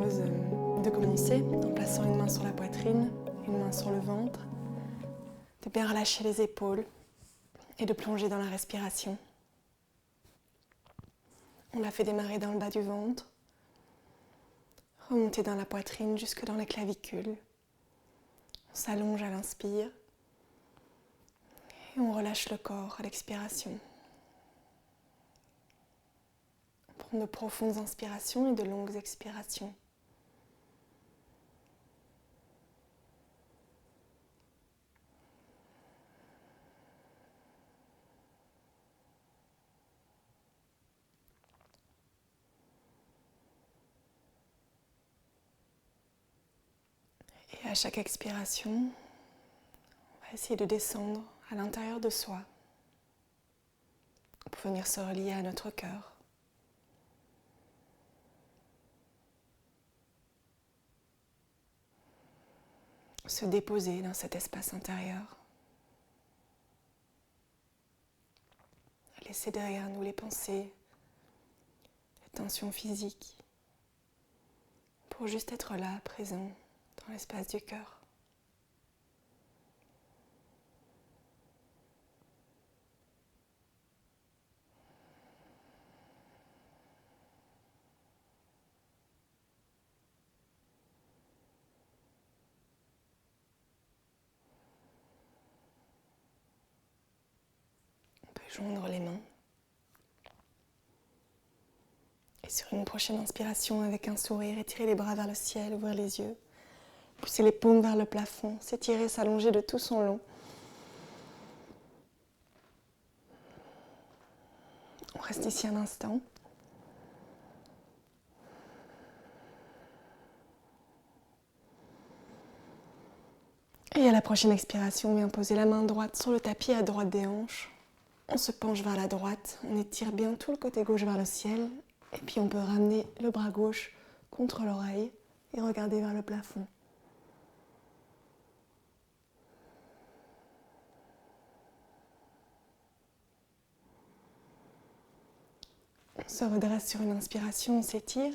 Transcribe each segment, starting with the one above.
propose de commencer en plaçant une main sur la poitrine, une main sur le ventre, de bien relâcher les épaules et de plonger dans la respiration. On la fait démarrer dans le bas du ventre, remonter dans la poitrine jusque dans les clavicules. On s'allonge à l'inspire et on relâche le corps à l'expiration. On prend de profondes inspirations et de longues expirations. Et à chaque expiration, on va essayer de descendre à l'intérieur de soi pour venir se relier à notre cœur. Se déposer dans cet espace intérieur. Laisser derrière nous les pensées, les tensions physiques, pour juste être là, présent, dans l'espace du cœur. On peut joindre les mains. Et sur une prochaine inspiration, avec un sourire, étirer les bras vers le ciel, ouvrir les yeux, pousser les paumes vers le plafond, s'étirer, s'allonger de tout son long. On reste ici un instant. Et à la prochaine expiration, on vient poser la main droite sur le tapis à droite des hanches. On se penche vers la droite, on étire bien tout le côté gauche vers le ciel. Et puis on peut ramener le bras gauche contre l'oreille et regarder vers le plafond. On se redresse sur une inspiration, on s'étire.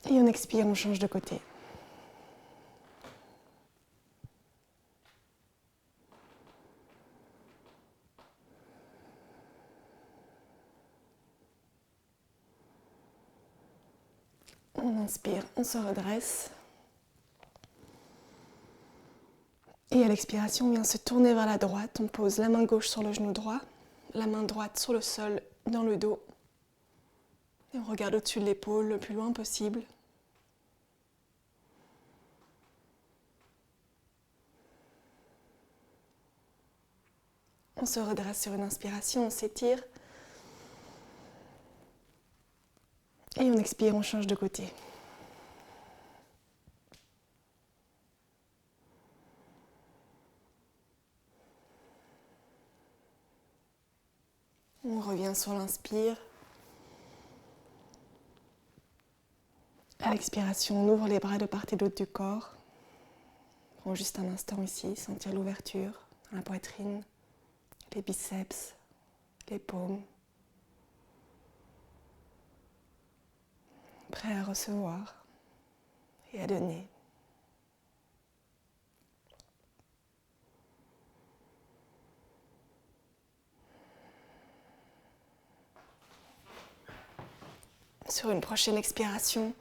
Et on expire, on change de côté. On inspire, on se redresse. Et à l'expiration, on vient se tourner vers la droite. On pose la main gauche sur le genou droit, la main droite sur le sol, dans le dos. Et on regarde au-dessus de l'épaule, le plus loin possible. On se redresse sur une inspiration, on s'étire. Et on expire, on change de côté. On revient sur l'inspire. À l'expiration, on ouvre les bras de part et d'autre du corps. On prend juste un instant ici, sentir l'ouverture dans la poitrine, les biceps, les paumes. Prêt à recevoir et à donner. Sur une prochaine expiration,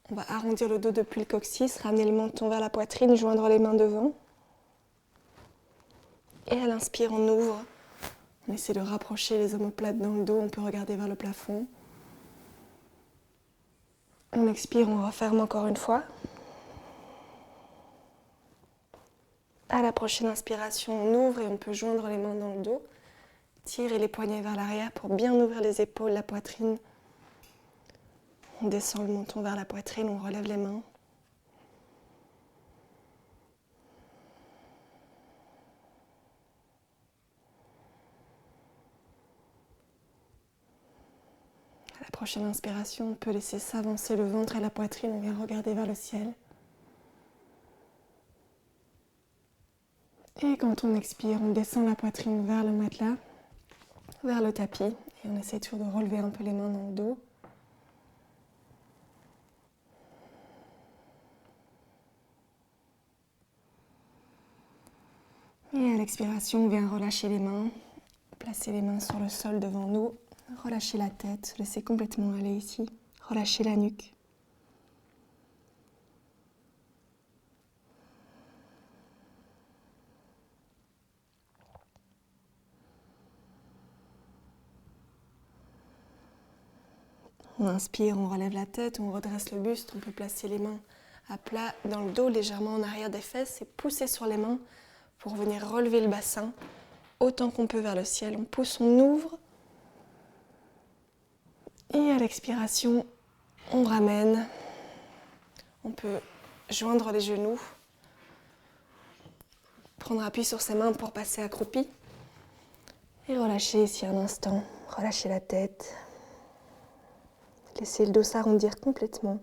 on va arrondir le dos depuis le coccyx, ramener le menton vers la poitrine, joindre les mains devant. Et à l'inspire, on ouvre. On essaie de rapprocher les omoplates dans le dos, on peut regarder vers le plafond. On expire, on referme encore une fois. À la prochaine inspiration, on ouvre et on peut joindre les mains dans le dos. Tirer les poignets vers l'arrière pour bien ouvrir les épaules, la poitrine. On descend le menton vers la poitrine, on relève les mains. À la prochaine inspiration, on peut laisser s'avancer le ventre et la poitrine, on vient regarder vers le ciel. Et quand on expire, on descend la poitrine vers le matelas, vers le tapis. Et on essaie toujours de relever un peu les mains dans le dos. l'expiration, on vient relâcher les mains, placer les mains sur le sol devant nous, relâcher la tête, se laisser complètement aller ici, relâcher la nuque. On inspire, on relève la tête, on redresse le buste, on peut placer les mains à plat dans le dos, légèrement en arrière des fesses et pousser sur les mains pour venir relever le bassin autant qu'on peut vers le ciel. On pousse, on ouvre et à l'expiration, on ramène. On peut joindre les genoux, prendre appui sur ses mains pour passer accroupi et relâcher ici un instant, relâcher la tête. Laissez le dos s'arrondir complètement.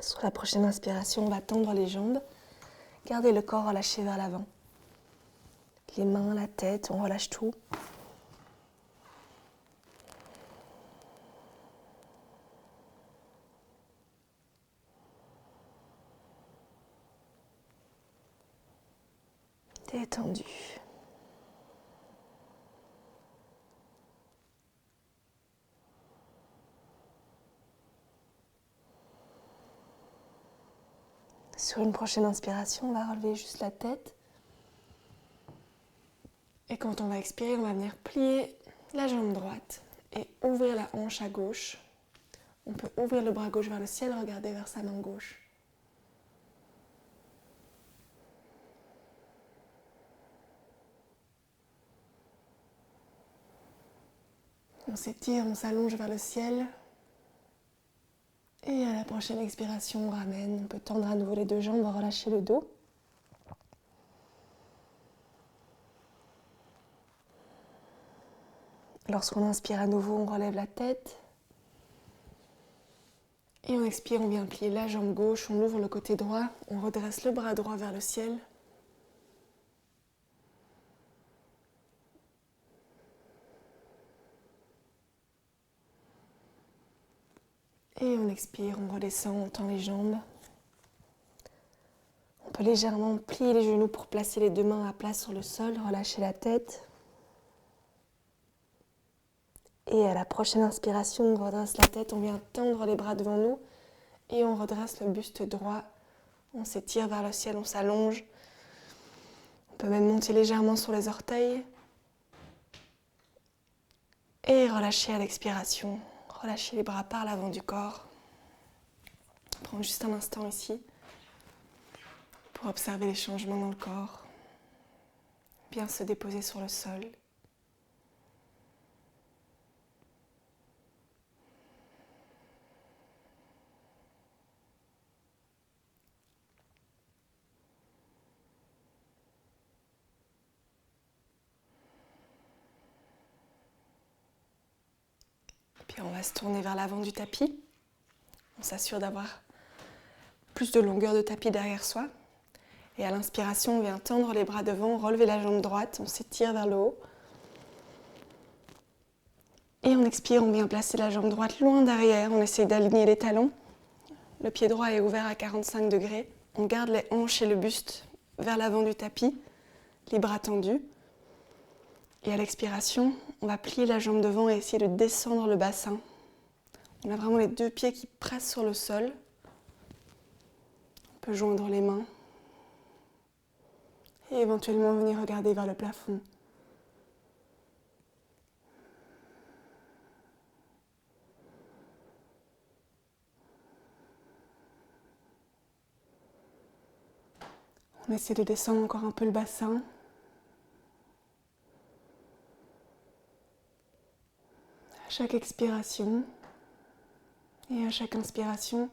Sur la prochaine inspiration, on va tendre les jambes. Gardez le corps relâché vers l'avant. Les mains, la tête, on relâche tout. Détendu. Sur une prochaine inspiration, on va relever juste la tête. Et quand on va expirer, on va venir plier la jambe droite et ouvrir la hanche à gauche. On peut ouvrir le bras gauche vers le ciel, regarder vers sa main gauche. On s'étire, on s'allonge vers le ciel. Et à la prochaine expiration, on ramène. On peut tendre à nouveau les deux jambes, relâcher le dos. Lorsqu'on inspire à nouveau, on relève la tête. Et on expire, on vient plier la jambe gauche, on ouvre le côté droit, on redresse le bras droit vers le ciel. Et on expire, on redescend, on tend les jambes. On peut légèrement plier les genoux pour placer les deux mains à plat sur le sol, relâcher la tête. Et à la prochaine inspiration, on redresse la tête, on vient tendre les bras devant nous et on redresse le buste droit. On s'étire vers le ciel, on s'allonge. On peut même monter légèrement sur les orteils. Et relâcher à l'expiration. Relâcher les bras par l'avant du corps. Prendre juste un instant ici pour observer les changements dans le corps. Bien se déposer sur le sol. Puis on va se tourner vers l'avant du tapis. On s'assure d'avoir plus de longueur de tapis derrière soi. Et à l'inspiration, on vient tendre les bras devant, relever la jambe droite, on s'étire vers le haut. Et on expire, on vient placer la jambe droite loin derrière, on essaie d'aligner les talons. Le pied droit est ouvert à 45 degrés. On garde les hanches et le buste vers l'avant du tapis, les bras tendus. Et à l'expiration, on va plier la jambe devant et essayer de descendre le bassin. On a vraiment les deux pieds qui pressent sur le sol. On peut joindre les mains. Et éventuellement venir regarder vers le plafond. On essaie de descendre encore un peu le bassin. À chaque expiration et à chaque inspiration,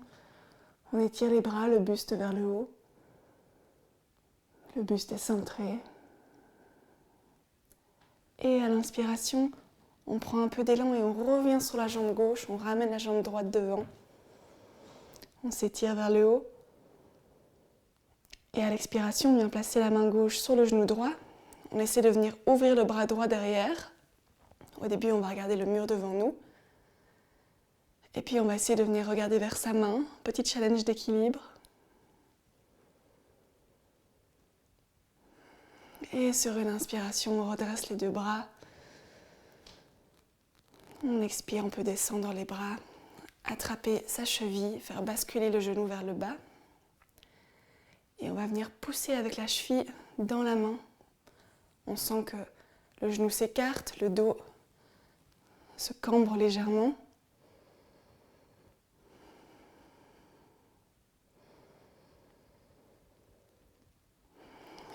on étire les bras, le buste vers le haut. Le buste est centré. Et à l'inspiration, on prend un peu d'élan et on revient sur la jambe gauche, on ramène la jambe droite devant. On s'étire vers le haut. Et à l'expiration, on vient placer la main gauche sur le genou droit. On essaie de venir ouvrir le bras droit derrière. Au début, on va regarder le mur devant nous. Et puis, on va essayer de venir regarder vers sa main. Petit challenge d'équilibre. Et sur une inspiration, on redresse les deux bras. On expire, on peut descendre les bras, attraper sa cheville, faire basculer le genou vers le bas. Et on va venir pousser avec la cheville dans la main. On sent que le genou s'écarte, le dos se cambre légèrement.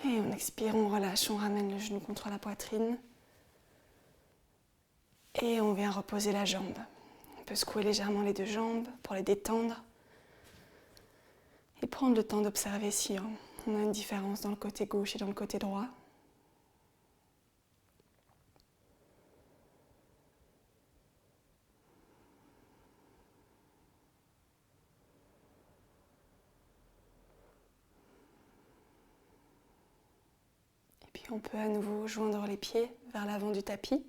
Et on expire, on relâche, on ramène le genou contre la poitrine. Et on vient reposer la jambe. On peut secouer légèrement les deux jambes pour les détendre. Et prendre le temps d'observer si on a une différence dans le côté gauche et dans le côté droit. Et puis on peut à nouveau joindre les pieds vers l'avant du tapis.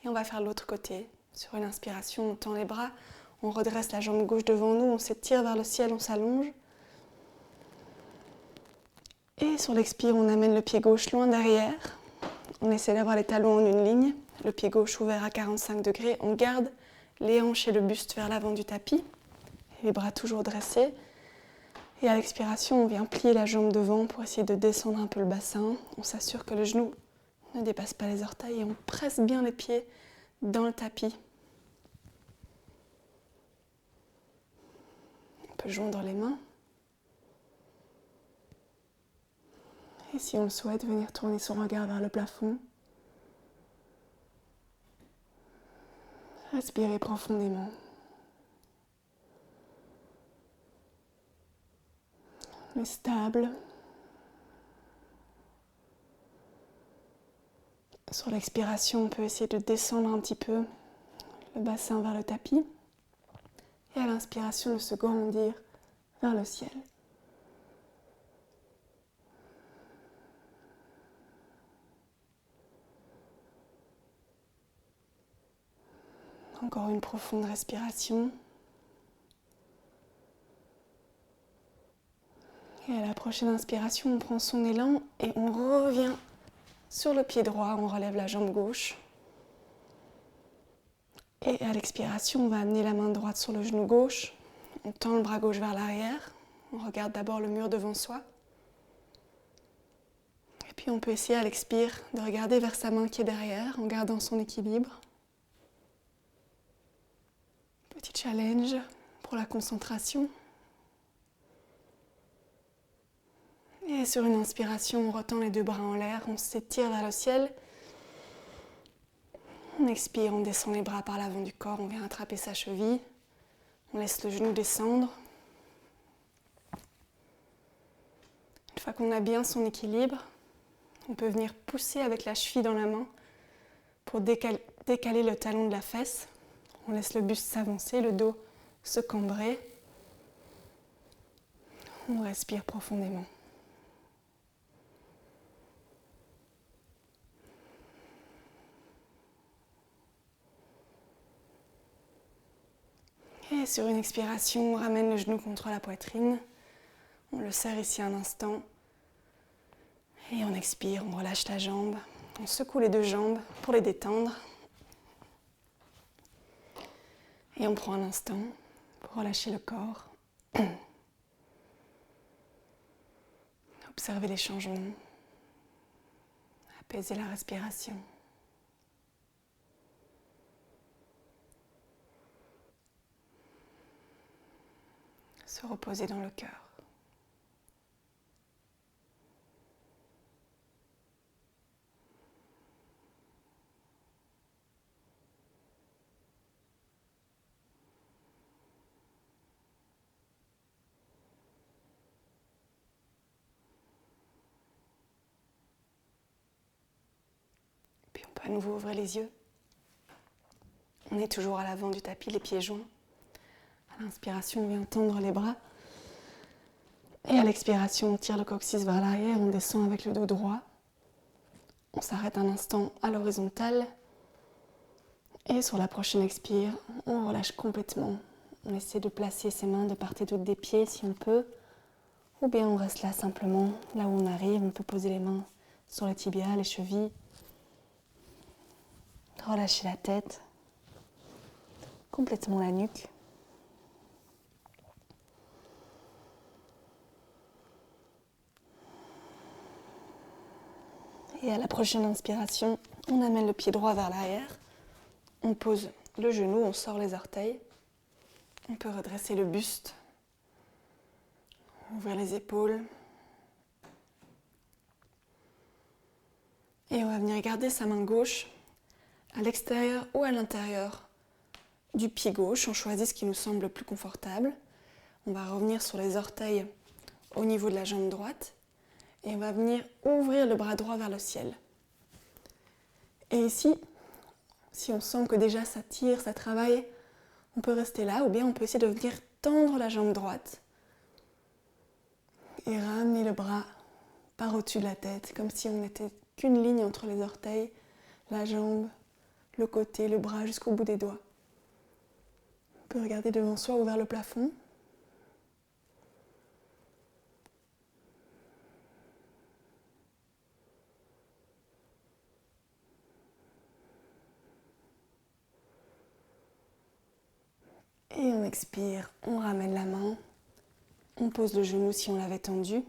Et on va faire l'autre côté. Sur une inspiration, on tend les bras, on redresse la jambe gauche devant nous, on s'étire vers le ciel, on s'allonge. Et sur l'expire, on amène le pied gauche loin derrière. On essaie d'avoir les talons en une ligne. Le pied gauche ouvert à 45 degrés. On garde les hanches et le buste vers l'avant du tapis. Les bras toujours dressés. Et à l'expiration, on vient plier la jambe devant pour essayer de descendre un peu le bassin. On s'assure que le genou ne dépasse pas les orteils et on presse bien les pieds dans le tapis. On peut joindre les mains. Et si on le souhaite, venir tourner son regard vers le plafond. Respirez profondément. On est stable. Sur l'expiration, on peut essayer de descendre un petit peu le bassin vers le tapis. Et à l'inspiration, de se grandir vers le ciel. Encore une profonde respiration. Et à la prochaine inspiration, on prend son élan et on revient sur le pied droit, on relève la jambe gauche. Et à l'expiration, on va amener la main droite sur le genou gauche. On tend le bras gauche vers l'arrière. On regarde d'abord le mur devant soi. Et puis on peut essayer à l'expire de regarder vers sa main qui est derrière en gardant son équilibre. Petit challenge pour la concentration. Et sur une inspiration, on retend les deux bras en l'air, on s'étire vers le ciel. On expire, on descend les bras par l'avant du corps, on vient attraper sa cheville. On laisse le genou descendre. Une fois qu'on a bien son équilibre, on peut venir pousser avec la cheville dans la main pour décaler le talon de la fesse. On laisse le buste s'avancer, le dos se cambrer. On respire profondément. Et sur une expiration, on ramène le genou contre la poitrine. On le serre ici un instant. Et on expire, on relâche la jambe. On secoue les deux jambes pour les détendre. Et on prend un instant pour relâcher le corps. Observer les changements. Apaiser la respiration. Se reposer dans le cœur. Puis on peut à nouveau ouvrir les yeux. On est toujours à l'avant du tapis, les pieds joints. À l'inspiration, on vient tendre les bras. Et à l'expiration, on tire le coccyx vers l'arrière, on descend avec le dos droit. On s'arrête un instant à l'horizontale. Et sur la prochaine expire, on relâche complètement. On essaie de placer ses mains de part et d'autre des pieds si on peut. Ou bien on reste là simplement, là où on arrive. On peut poser les mains sur les tibias, les chevilles. Relâcher la tête. Complètement la nuque. Et à la prochaine inspiration, on amène le pied droit vers l'arrière. On pose le genou, on sort les orteils. On peut redresser le buste. Ouvrir les épaules. Et on va venir garder sa main gauche à l'extérieur ou à l'intérieur du pied gauche. On choisit ce qui nous semble le plus confortable. On va revenir sur les orteils au niveau de la jambe droite. Et on va venir ouvrir le bras droit vers le ciel. Et ici, si on sent que déjà ça tire, ça travaille, on peut rester là ou bien on peut essayer de venir tendre la jambe droite et ramener le bras par au-dessus de la tête, comme si on n'était qu'une ligne entre les orteils, la jambe, le côté, le bras jusqu'au bout des doigts. On peut regarder devant soi ou vers le plafond. Et on expire, on ramène la main, on pose le genou si on l'avait tendu.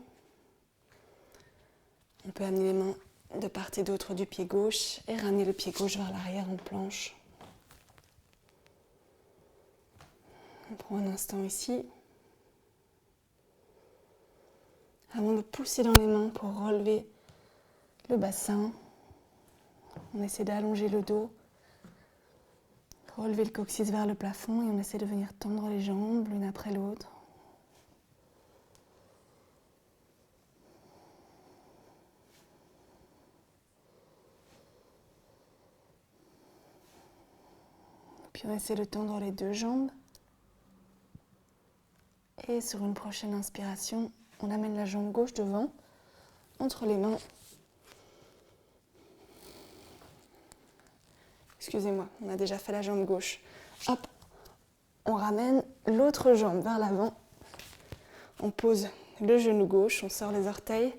On peut amener les mains de part et d'autre du pied gauche et ramener le pied gauche vers l'arrière en planche. On prend un instant ici. Avant de pousser dans les mains pour relever le bassin, on essaie d'allonger le dos, relever le coccyx vers le plafond et on essaie de venir tendre les jambes l'une après l'autre. Puis on essaie de tendre les deux jambes. Et sur une prochaine inspiration, on amène la jambe gauche devant, entre les mains. Excusez-moi, on a déjà fait la jambe gauche. Hop, on ramène l'autre jambe vers l'avant. On pose le genou gauche, on sort les orteils.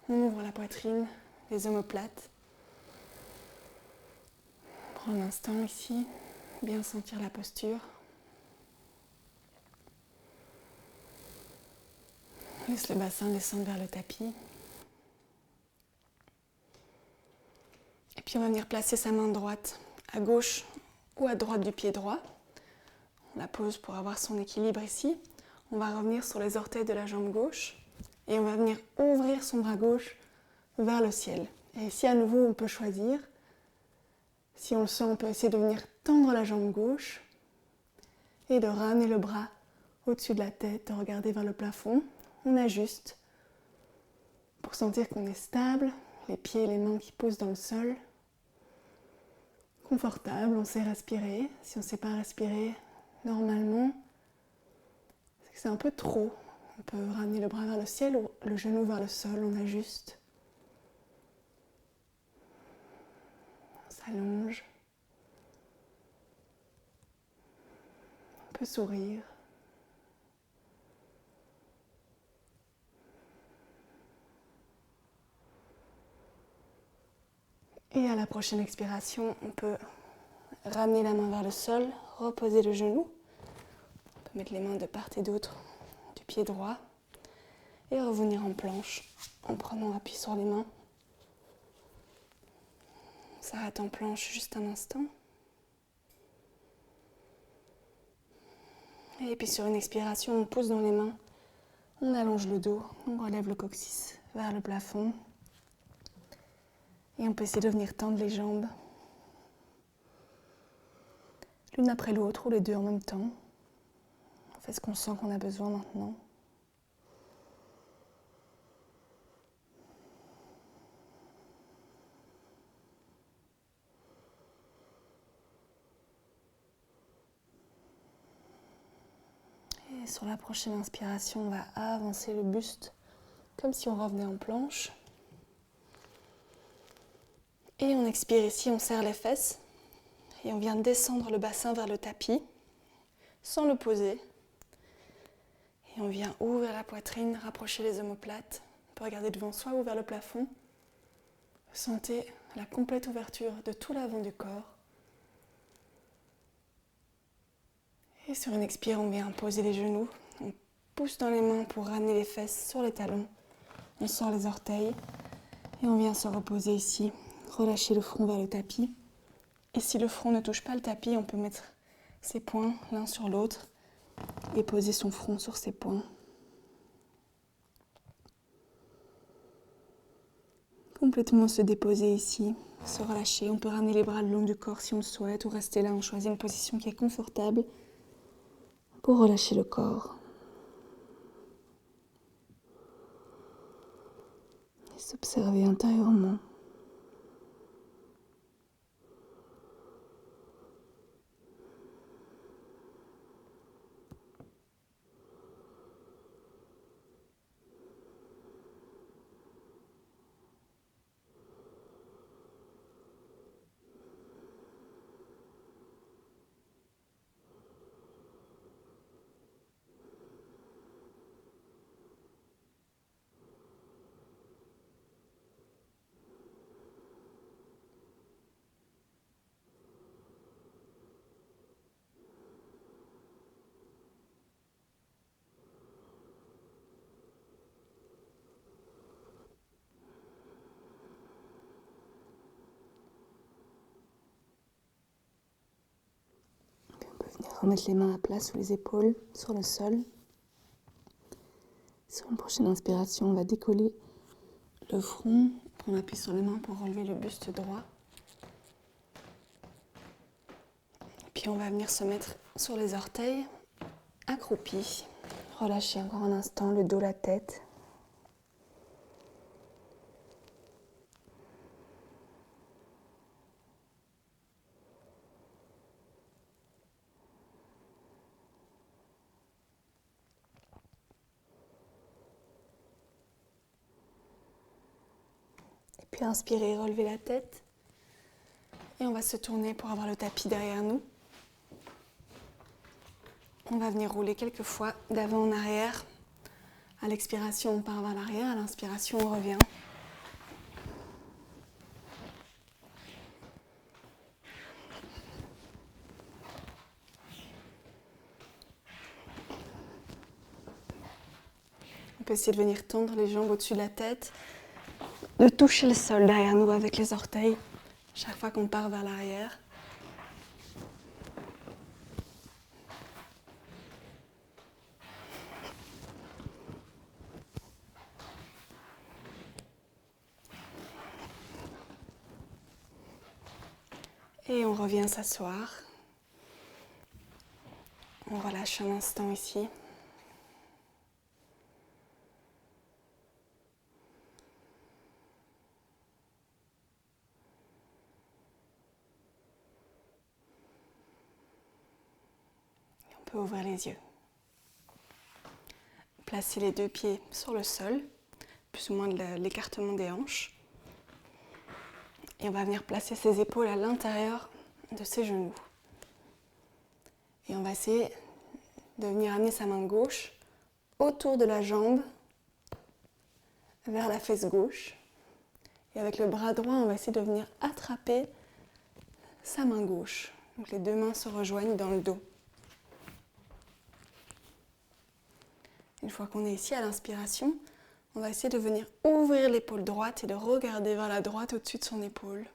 On ouvre la poitrine, les omoplates. On prend un instant ici, bien sentir la posture. Laisse le bassin descendre vers le tapis. Et puis on va venir placer sa main droite à gauche ou à droite du pied droit. On la pose pour avoir son équilibre ici. On va revenir sur les orteils de la jambe gauche et on va venir ouvrir son bras gauche vers le ciel. Et ici à nouveau on peut choisir. Si on le sent, on peut essayer de venir tendre la jambe gauche et de ramener le bras au-dessus de la tête, de regarder vers le plafond. On ajuste pour sentir qu'on est stable, les pieds et les mains qui posent dans le sol. Confortable, on sait respirer. Si on ne sait pas respirer normalement, c'est que c'est un peu trop. On peut ramener le bras vers le ciel ou le genou vers le sol, on ajuste. On s'allonge. On peut sourire. Et à la prochaine expiration, on peut ramener la main vers le sol, reposer le genou. On peut mettre les mains de part et d'autre du pied droit et revenir en planche en prenant appui sur les mains. On s'arrête en planche juste un instant. Et puis sur une expiration, on pousse dans les mains, on allonge le dos, on relève le coccyx vers le plafond. Et on peut essayer de venir tendre les jambes, l'une après l'autre ou les deux en même temps. On fait ce qu'on sent qu'on a besoin maintenant. Et Et sur la prochaine inspiration, on va avancer le buste comme si on revenait en planche. Et on expire ici, on serre les fesses. Et on vient descendre le bassin vers le tapis, sans le poser. Et on vient ouvrir la poitrine, rapprocher les omoplates. On peut regarder devant soi ou vers le plafond. Sentez la complète ouverture de tout l'avant du corps. Et sur une expire, on vient poser les genoux. On pousse dans les mains pour ramener les fesses sur les talons. On sort les orteils. Et on vient se reposer ici. Relâcher le front vers le tapis. Et si le front ne touche pas le tapis, on peut mettre ses poings l'un sur l'autre et poser son front sur ses poings. Complètement se déposer ici, se relâcher. On peut ramener les bras le long du corps si on le souhaite ou rester là. On choisit une position qui est confortable pour relâcher le corps. Et s'observer intérieurement. Remettre les mains à plat sous les épaules, sur le sol. Sur une prochaine inspiration, on va décoller le front. On appuie sur les mains pour relever le buste droit. Et puis on va venir se mettre sur les orteils, accroupi. Relâcher encore un instant le dos, la tête. Puis inspirer, relever la tête. Et on va se tourner pour avoir le tapis derrière nous. On va venir rouler quelques fois d'avant en arrière. À l'expiration, on part vers l'arrière. À l'inspiration, on revient. On peut essayer de venir tendre les jambes au-dessus de la tête. De toucher le sol derrière nous avec les orteils chaque fois qu'on part vers l'arrière. Et on revient s'asseoir. On relâche un instant ici. Et on peut ouvrir les yeux. Placer les deux pieds sur le sol, plus ou moins de l'écartement des hanches. Et on va venir placer ses épaules à l'intérieur de ses genoux. Et on va essayer de venir amener sa main gauche autour de la jambe vers la fesse gauche. Et avec le bras droit, on va essayer de venir attraper sa main gauche. Donc les deux mains se rejoignent dans le dos. Une fois qu'on est ici à l'inspiration, on va essayer de venir ouvrir l'épaule droite et de regarder vers la droite au-dessus de son épaule.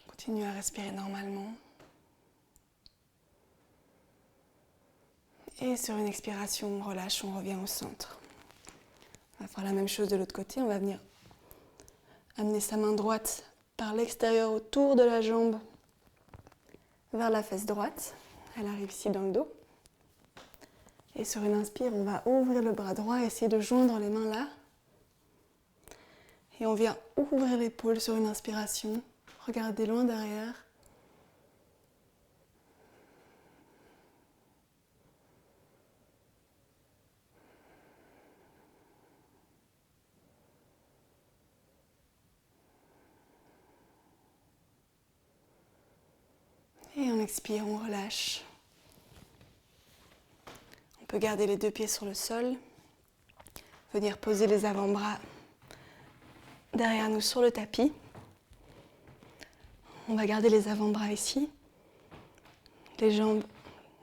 Continue à respirer normalement. Et sur une expiration, on relâche, on revient au centre. On va faire la même chose de l'autre côté. On va venir amener sa main droite par l'extérieur autour de la jambe vers la fesse droite. Elle arrive ici dans le dos. Et sur une inspire, on va ouvrir le bras droit et essayer de joindre les mains là. Et on vient ouvrir l'épaule sur une inspiration. Regardez loin derrière. Et on expire, on relâche. On peut garder les deux pieds sur le sol. Venir poser les avant-bras derrière nous sur le tapis. On va garder les avant-bras ici. Les jambes,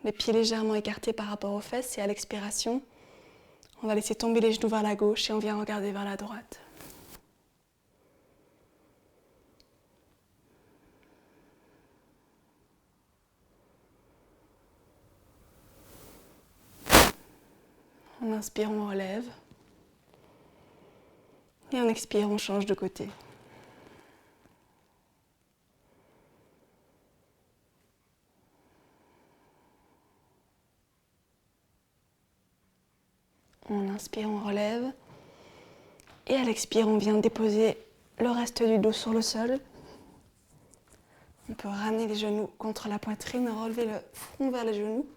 les pieds légèrement écartés par rapport aux fesses. Et à l'expiration, on va laisser tomber les genoux vers la gauche et on vient regarder vers la droite. On inspire, on relève. Et on expire, on change de côté. On inspire, on relève. Et à l'expire, on vient déposer le reste du dos sur le sol. On peut ramener les genoux contre la poitrine, relever le front vers les genoux.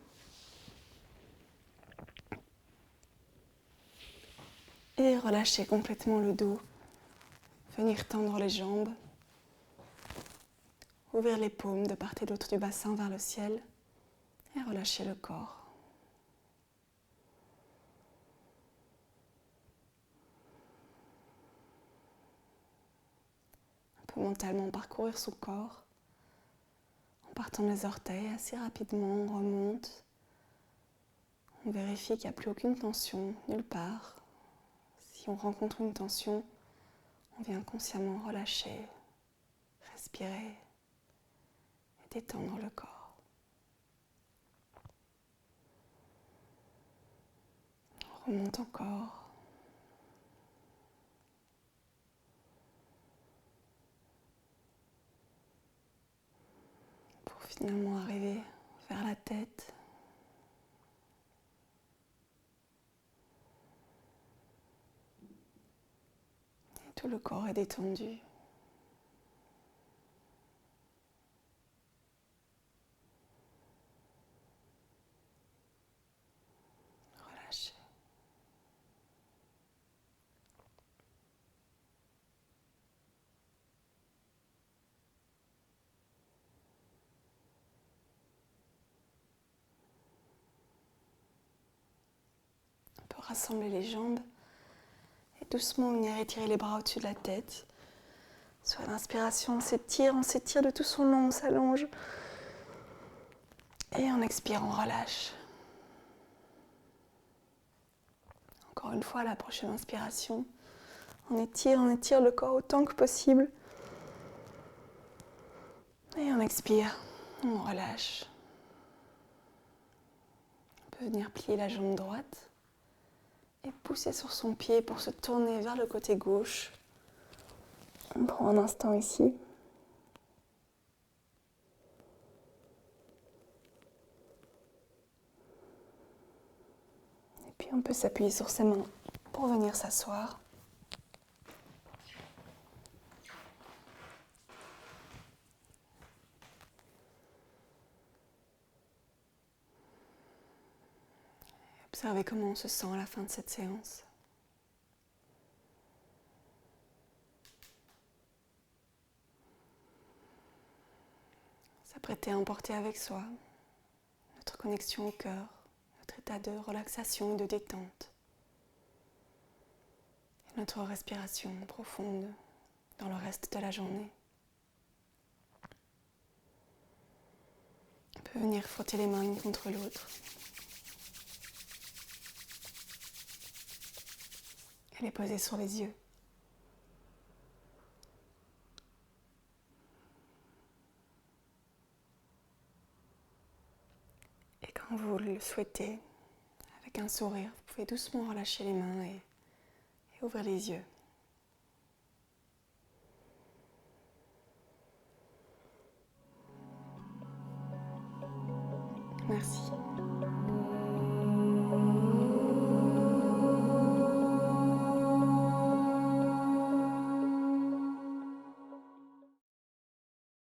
Et relâcher complètement le dos. Venir tendre les jambes. Ouvrir les paumes de part et d'autre du bassin vers le ciel. Et relâcher le corps. On peut mentalement parcourir son corps. En partant des orteils assez rapidement, on remonte. On vérifie qu'il n'y a plus aucune tension, nulle part. Si on rencontre une tension, on vient consciemment relâcher, respirer et détendre le corps. On remonte encore. Pour finalement arriver vers la tête. Et tout le corps est détendu. Relâchez. On peut rassembler les jambes et doucement venir étirer les bras au-dessus de la tête. Sur l'inspiration, on s'étire de tout son long, on s'allonge. Et en expire, on relâche. Encore une fois, à la prochaine inspiration, on étire le corps autant que possible. Et on expire, on relâche. On peut venir plier la jambe droite et pousser sur son pied pour se tourner vers le côté gauche. On prend un instant ici. Et puis on peut s'appuyer sur ses mains pour venir s'asseoir. Observez comment on se sent à la fin de cette séance. S'apprêter à emporter avec soi notre connexion au cœur, notre état de relaxation et de détente. Et notre respiration profonde dans le reste de la journée. On peut venir frotter les mains l'une contre l'autre. Et les poser sur les yeux. Et quand vous le souhaitez, avec un sourire, vous pouvez doucement relâcher les mains et ouvrir les yeux. Merci.